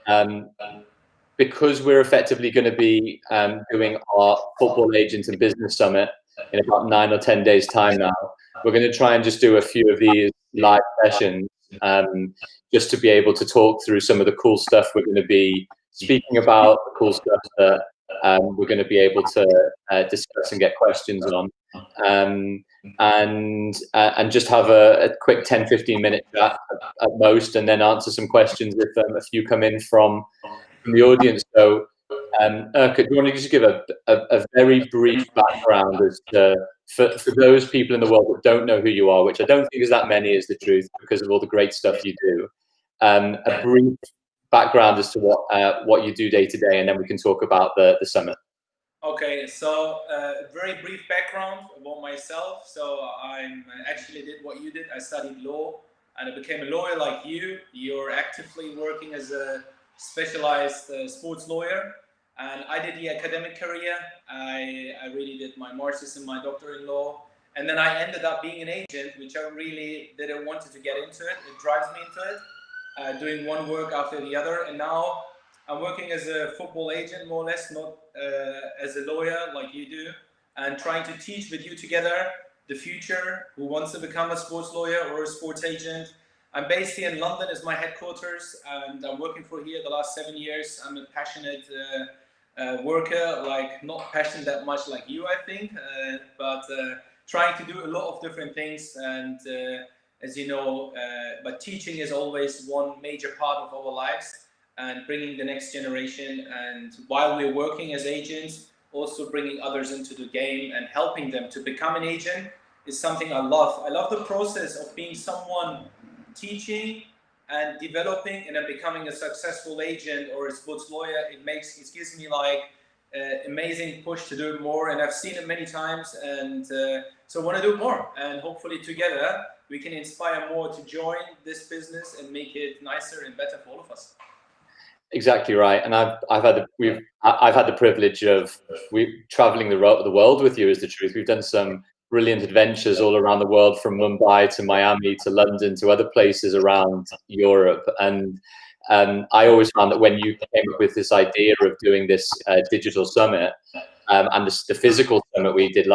um, because we're effectively going to be doing our football agent and business summit in about 9 or 10 days time now, we're going to try and just do a few of these live sessions, just to be able to talk through some of the cool stuff we're going to be speaking about, the cool stuff that we're going to be able to discuss and get questions on, and just have a quick 10-15 minute chat at most, and then answer some questions if a few come in from the audience. So, Erkut, do you want to just give a very brief background as to, for those people in the world that don't know who you are, which I don't think is that many, is the truth, because of all the great stuff you do, a brief background as to what you do day to day, and then we can talk about the summit. Okay, so very brief background about myself. So I actually did what you did. I studied law, and I became a lawyer like you. You're actively working as a specialized sports lawyer, and I did the academic career. I really did my master's and my doctorate in law, and then I ended up being an agent, which I really didn't want to get into it. It drives me into it, doing one work after the other, and now I'm working as a football agent, more or less, not as a lawyer like you do, and trying to teach with you together the future, who wants to become a sports lawyer or a sports agent. I'm based here in London as my headquarters, and I'm working for here the last 7 years. I'm a passionate worker, like not passionate that much like you, I think, but trying to do a lot of different things. And as you know, but teaching is always one major part of our lives, and bringing the next generation, and while we're working as agents, also bringing others into the game and helping them to become an agent is something I love. I love the process of being someone teaching and developing and then becoming a successful agent or a sports lawyer. It gives me like amazing push to do it more, and I've seen it many times, and so I want to do more, and hopefully together we can inspire more to join this business and make it nicer and better for all of us. Exactly right, and I've had the privilege of traveling the world with you. Is the truth. We've done some brilliant adventures all around the world, from Mumbai to Miami to London to other places around Europe, and I always found that when you came up with this idea of doing this digital summit, and the physical summit we did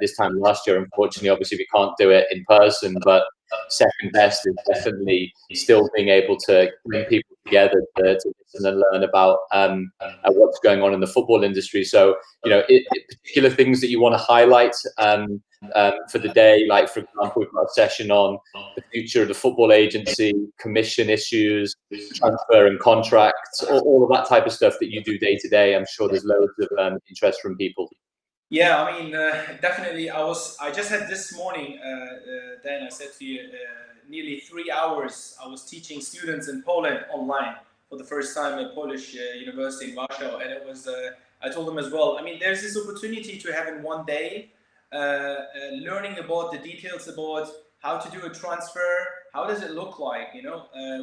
this time last year, unfortunately, obviously we can't do it in person, but second best is definitely still being able to bring people together to listen and learn about what's going on in the football industry. So, particular things that you want to highlight for the day, like, for example, we've got a session on the future of the football agency, commission issues, transfer and contracts, all of that type of stuff that you do day to day. I'm sure there's loads of interest from people. Yeah, I mean, definitely. I just had this morning, Dan, I said to you, nearly 3 hours. I was teaching students in Poland online for the first time at Polish University in Warsaw, and it was. I told them as well. I mean, there's this opportunity to have in one day learning about the details about how to do a transfer. How does it look like?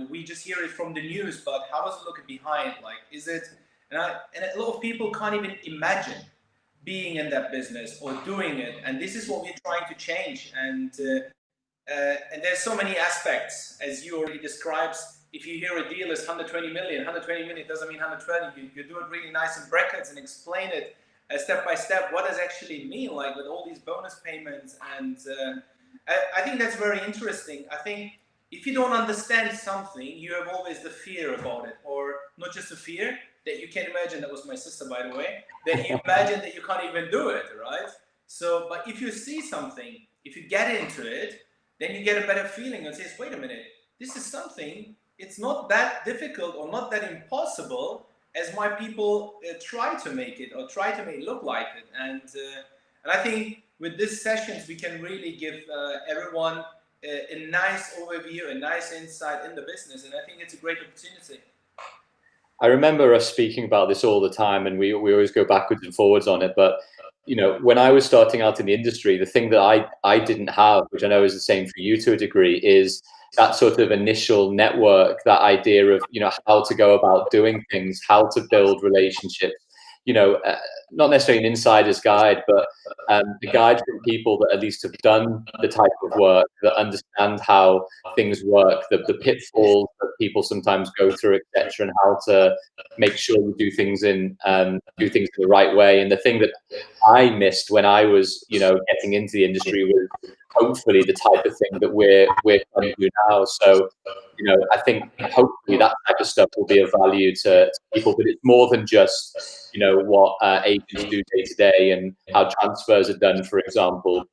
We just hear it from the news, but how does it look behind? Like, is it? And a lot of people can't even imagine being in that business or doing it, and this is what we're trying to change. And there's so many aspects, as you already describes. If you hear a deal is 120 million doesn't mean 120. You do it really nice in brackets and explain it step by step. What does it actually mean, like with all these bonus payments? And I think that's very interesting. I think if you don't understand something, you have always the fear about it, or not just the fear that you can imagine. That was my sister, by the way. That you imagine that you can't even do it, right? So, but if you see something, if you get into it, then you get a better feeling and says, wait a minute, this is something. It's not that difficult or not that impossible as my people try to make it, or try to make it look like it. And I think with these sessions we can really give everyone a nice overview, a nice insight in the business, and I think it's a great opportunity. I remember us speaking about this all the time, and we always go backwards and forwards on it. But when I was starting out in the industry, the thing that I didn't have, which I know is the same for you to a degree, is that sort of initial network, that idea of how to go about doing things, how to build relationships. not necessarily an insider's guide, but a guide from people that at least have done the type of work, that understand how things work, the pitfalls that people sometimes go through, etc., and how to make sure you do things in the right way. And the thing that I missed when I was, getting into the industry was hopefully the type of thing that we're trying to do now. So, I think hopefully that type of stuff will be of value to people, but it's more than just, what agents do day to day and how transfers are done, for example.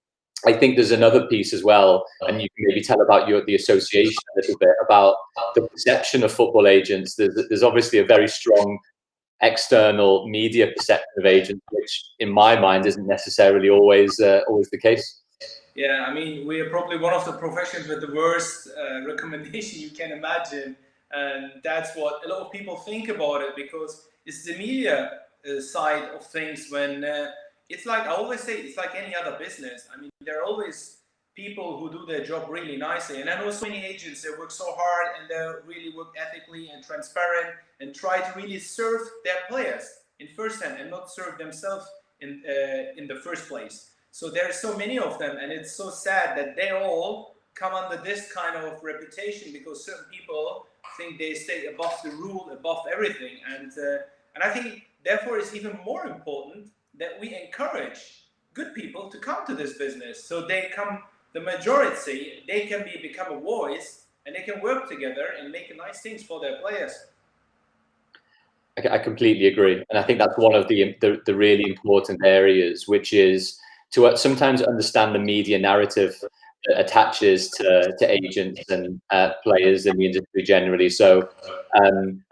I think there's another piece as well, and you can maybe tell about the association a little bit about the perception of football agents. There's obviously a very strong external media perception of agents, which in my mind isn't necessarily always the case. Yeah, I mean, we are probably one of the professions with the worst recommendation you can imagine, and that's what a lot of people think about it, because it's the media side of things. When it's like I always say, it's like any other business. I mean, there are always people who do their job really nicely, and I know so many agents that work so hard and they really work ethically and transparent and try to really serve their players in first hand and not serve themselves in the first place. So there are so many of them, and it's so sad that they all come under this kind of reputation because certain people think they stay above the rule, above everything, and I think therefore it's even more important that we encourage good people to come to this business, so they come. The majority, they can become a voice, and they can work together and make nice things for their players. I completely agree, and I think that's one of the really important areas, which is to sometimes understand the media narrative that attaches to agents and players in the industry generally. So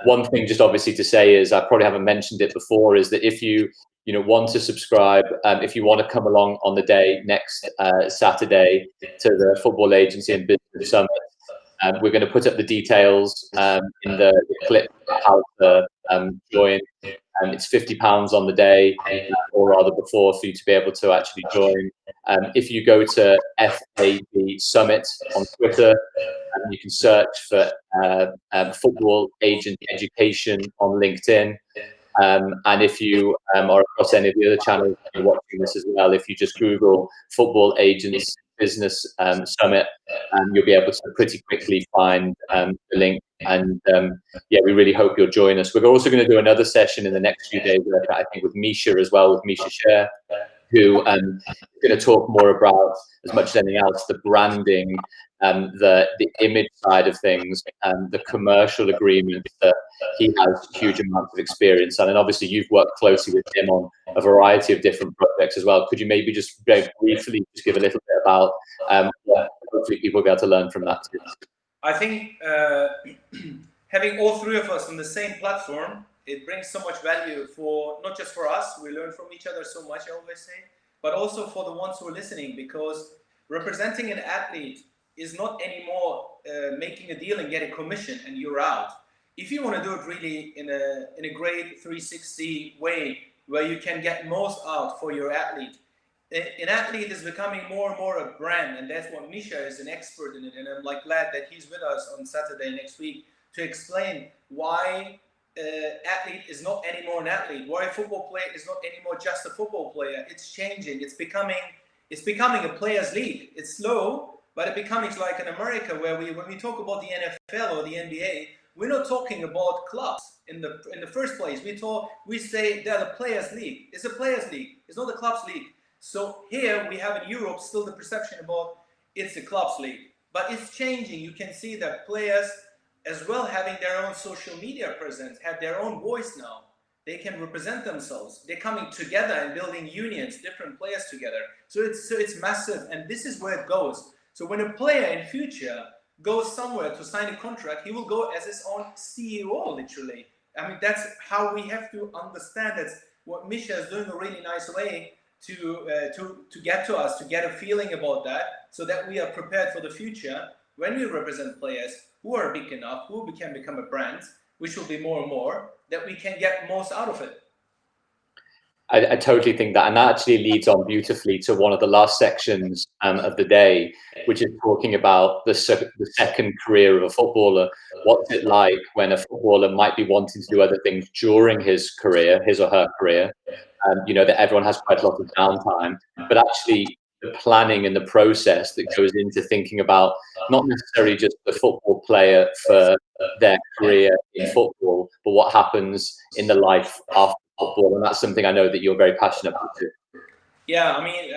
one thing just obviously to say is, I probably haven't mentioned it before, is that if you want to subscribe, if you want to come along on the day next Saturday to the Football Agency and Business Summit, we're going to put up the details in the clip how to join. It's £50 on the day, or rather before, for you to be able to actually join. If you go to FAB Summit on Twitter, you can search for Football Agent Education on LinkedIn. And if you are across any of the other channels you're watching this as well, if you just Google Football Agents Business Summit, you'll be able to pretty quickly find the link. And yeah, we really hope you'll join us. We're also going to do another session in the next few days, I think, with Misha as well, with Misha Sher, who is going to talk more about, as much as anything else, the branding, the image side of things, and the commercial agreements that he has huge amounts of experience on. And obviously you've worked closely with him on a variety of different projects as well. Could you maybe just very briefly just give a little bit about what hopefully people will be able to learn from that too? I think having all three of us on the same platform, it brings so much value for, not just for us, we learn from each other so much, I always say, but also for the ones who are listening, because representing an athlete is not anymore making a deal and get a commission and you're out. If you want to do it really in a great 360 way, where you can get most out for your athlete, an athlete is becoming more and more a brand, and that's what Misha is an expert in it. And I'm like glad that he's with us on Saturday next week to explain why athlete is not anymore an athlete, why a football player is not anymore just a football player. It's changing. It's becoming a players' league. It's slow, but it becomes like in America, where when we talk about the NFL or the NBA, we're not talking about clubs in the first place. We say they're the players' league. It's a players' league. It's not a clubs' league. So here we have in Europe still the perception about it's a clubs' league, but it's changing. You can see that players, as well, having their own social media presence, have their own voice now. They can represent themselves. They're coming together and building unions, different players together. So it's massive, and this is where it goes. So when a player in future goes somewhere to sign a contract, he will go as his own CEO, literally. I mean, that's how we have to understand. That's what Misha is doing a really nice way to get to us, to get a feeling about that, so that we are prepared for the future when we represent players who are big enough, who can become a brand, which will be more and more, that we can get most out of it. I totally think that, and that actually leads on beautifully to one of the last sections of the day, which is talking about the second career of a footballer. What's it like when a footballer might be wanting to do other things during his career, his or her career? You know, that everyone has quite a lot of downtime, but actually the planning and the process that goes into thinking about not necessarily just the football player for their career in football, but what happens in the life after football. And that's something I know that you're very passionate about too. Yeah, I mean,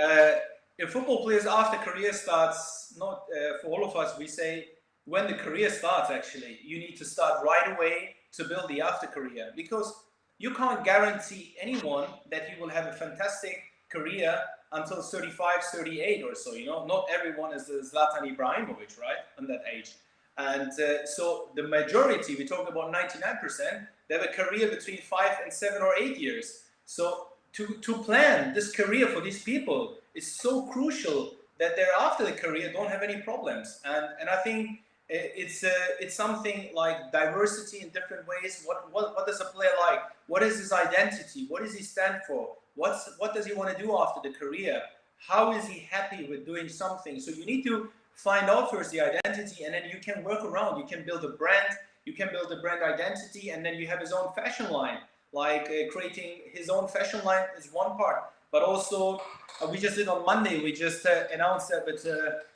if football players after career starts, not for all of us, we say when the career starts, actually, you need to start right away to build the after career, because you can't guarantee anyone that he will have a fantastic career until 35, 38 or so. You know, not everyone is Zlatan Ibrahimovic, right, on that age. And so the majority, we talk about 99%, they have a career between 5 and 7 or 8 years. So to plan this career for these people is so crucial that they're after the career don't have any problems. And I think it's something like diversity in different ways. What does a player like? What is his identity? What does he stand for? What does he want to do after the career? How is he happy with doing something? So you need to find out first the identity, and then you can work around. You can build a brand. You can build a brand identity, and then you have his own fashion line. Like creating his own fashion line is one part, but also we just did on Monday, we just announced that with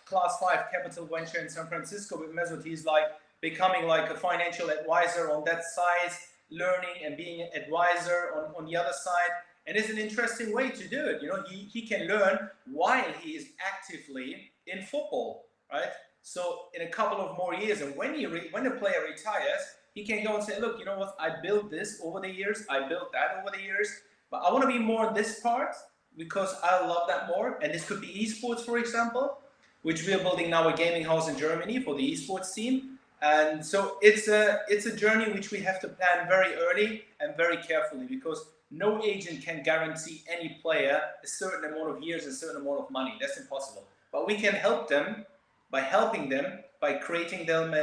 Class 5 Capital Venture in San Francisco with Mesut, he's like becoming like a financial advisor on that side, learning and being an advisor on the other side. And it's an interesting way to do it. You know, he can learn while he is actively in football, right? So in a couple of more years, and when the player retires, he can go and say, look, you know what, I built this over the years, I built that over the years, but I want to be more on this part because I love that more. And this could be esports, for example, which we are building now a gaming house in Germany for the esports team. And so it's a journey which we have to plan very early and very carefully, because no agent can guarantee any player a certain amount of years, a certain amount of money. That's impossible. But we can help them by helping them, by creating them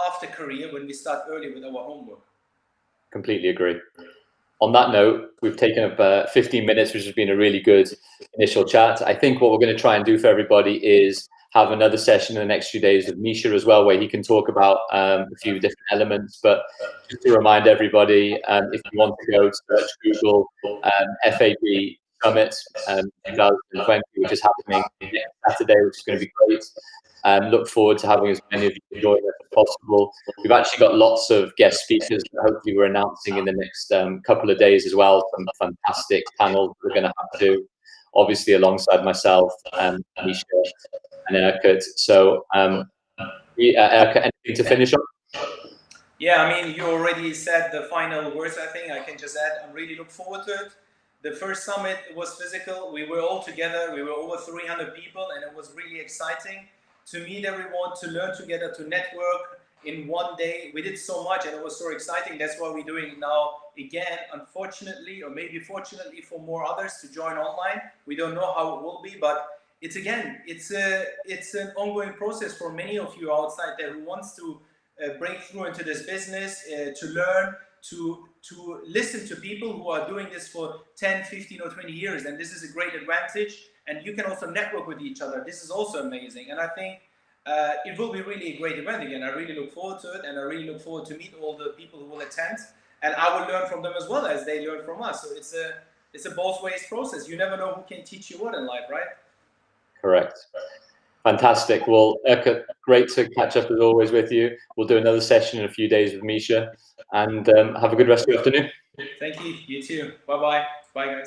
after career when we start early with our homework. Completely agree. On that note, we've taken up 15 minutes, which has been a really good initial chat. I think what we're going to try and do for everybody is have another session in the next few days with Misha as well, where he can talk about a few different elements. But just to remind everybody, if you want to go search Google FAB Summit 2020, which is happening next Saturday, which is going to be great. Look forward to having as many of you join us as possible. We've actually got lots of guest speakers that hopefully we're announcing in the next couple of days as well. Some fantastic panels we're going to have to, obviously alongside myself, Misha and Erkut. So, Erkut, anything to finish on? Yeah, I mean, you already said the final words, I think. I can just add, I'm really looking forward to it. The first summit was physical. We were all together. We were over 300 people, and it was really exciting to meet everyone, to learn together, to network in one day. We did so much, and it was so exciting. That's why we're doing it now again, unfortunately, or maybe fortunately for more others to join online. We don't know how it will be, but it's an ongoing process for many of you outside there who wants to break through into this business, to learn, to listen to people who are doing this for 10, 15 or 20 years. And this is a great advantage. And you can also network with each other. This is also amazing. And I think it will be really a great event again. I really look forward to it. And I really look forward to meet all the people who will attend. And I will learn from them as well as they learn from us. So it's a both ways process. You never know who can teach you what in life, right? Correct. Fantastic. Well, Erkut, great to catch up as always with you. We'll do another session in a few days with Misha, and have a good rest of your afternoon. Thank you. You too. Bye-bye. Bye, guys.